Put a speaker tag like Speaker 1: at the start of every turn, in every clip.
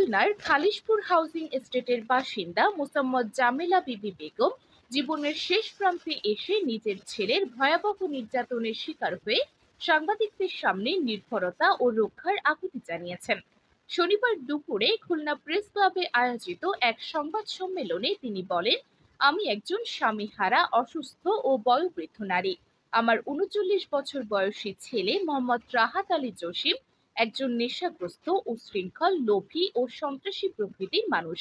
Speaker 1: খুলনার খালিশপুর হাউজিং এস্টেটের বাসিন্দা মোসাম্মদ জামেলা বিবি বেগম জীবনের শেষ প্রান্তে এসে নিজের ছেলের ভয়াবহ নির্যাতনের শিকার হয়ে সাংবাদিকদের সামনে নির্ভরতা ও রক্ষার আকুতি জানিয়েছেন। শনিবার দুপুরে খুলনা প্রেস ক্লাবে আয়োজিত এক সংবাদ সম্মেলনে তিনি বলেন, আমি একজন স্বামীহারা, অসুস্থ ও বয়োবৃদ্ধ নারী। আমার ৩৯ বছর বয়সী ছেলে মোহাম্মদ রাহাত আলী জসিম একজন নেশাগ্রস্ত, উচ্ছৃঙ্খল, লোভী ও সন্ত্রাসী প্রকৃতির মানুষ।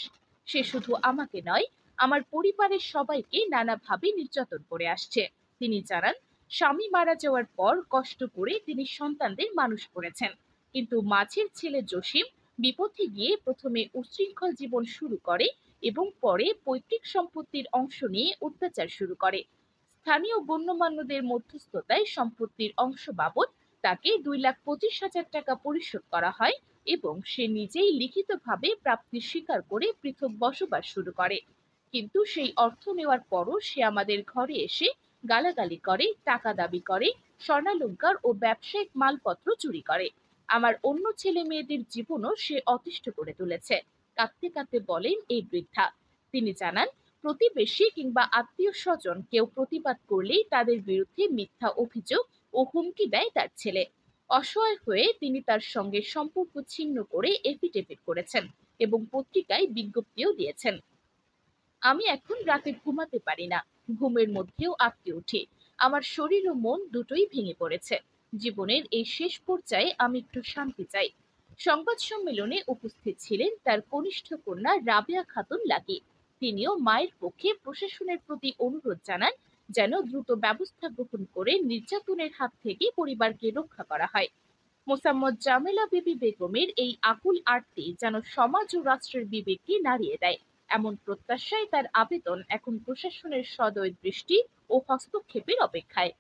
Speaker 1: সে শুধু আমাকে নয়, আমার পরিবারের সবাইকে নানাভাবে নির্যাতন করে আসছে। তিনি জানান, স্বামী মারা যাওয়ার পর কষ্ট করে তিনি সন্তানদের মানুষ করেছেন, কিন্তু মাঝের ছেলে জসিম বিপথে গিয়ে প্রথমে উচ্ছৃঙ্খল জীবন শুরু করে এবং পরে পৈতৃক সম্পত্তির অংশ নিয়ে অত্যাচার শুরু করে। স্থানীয় গণ্যমান্যদের মধ্যস্থতায় সম্পত্তির অংশ বাবদ তাকে 2,25,000 টাকা পরিশোধ করা হয় এবং সে নিজেই লিখিতভাবে প্রাপ্তি স্বীকার করে পৃথক বসবাস শুরু করে। কিন্তু সেই অর্থ নেওয়ার পরও সে আমাদের ঘরে এসে গালাগালি করে, টাকা দাবি করে, স্বর্ণালংকার ও ব্যবসায়িক মালপত্র চুরি করে। আমার অন্য ছেলে মেয়েদের জীবনও সে অতিষ্ঠ করে তুলেছে, কাঁদতে কাঁদতে বলেন এই বৃদ্ধা। তিনি জানান, প্রতিবেশী কিংবা আত্মীয় স্বজন কেউ প্রতিবাদ করলেই তাদের বিরুদ্ধে মিথ্যা অভিযোগ ও হুমকি দেয় তার ছেলে। অসহায় হয়ে তিনি তার সঙ্গে সম্পর্ক ছিন্ন করে এফিডেভিট করেছেন এবং পত্রিকায় বিজ্ঞপ্তিও দিয়েছেন। আমি এখন রাতে ঘুমাতে পারি না, ঘুমের মধ্যেও আঁতকে উঠি। আমার শরীর ও মন দুটোই ভেঙে পড়েছে। জীবনের এই শেষ পর্যায়ে আমি একটু শান্তি চাই। সংবাদ সম্মেলনে উপস্থিত ছিলেন তার কনিষ্ঠ কন্যা রাবেয়া খাতুন লাকি। তিনিও মায়ের পক্ষে প্রশাসনের প্রতি অনুরোধ জানান যেন দ্রুত ব্যবস্থা গ্রহণ করে নির্যাতনের হাত থেকে পরিবারকে রক্ষা করা হয়। মোসাম্মদ জামেলা বিবি বেগমের এই আকুল আরতি যেন সমাজ ও রাষ্ট্রের বিবেককে নাড়িয়ে দেয়, এমন প্রত্যাশায় তার আবেদন এখন প্রশাসনের সদয় দৃষ্টি ও হস্তক্ষেপের অপেক্ষায়।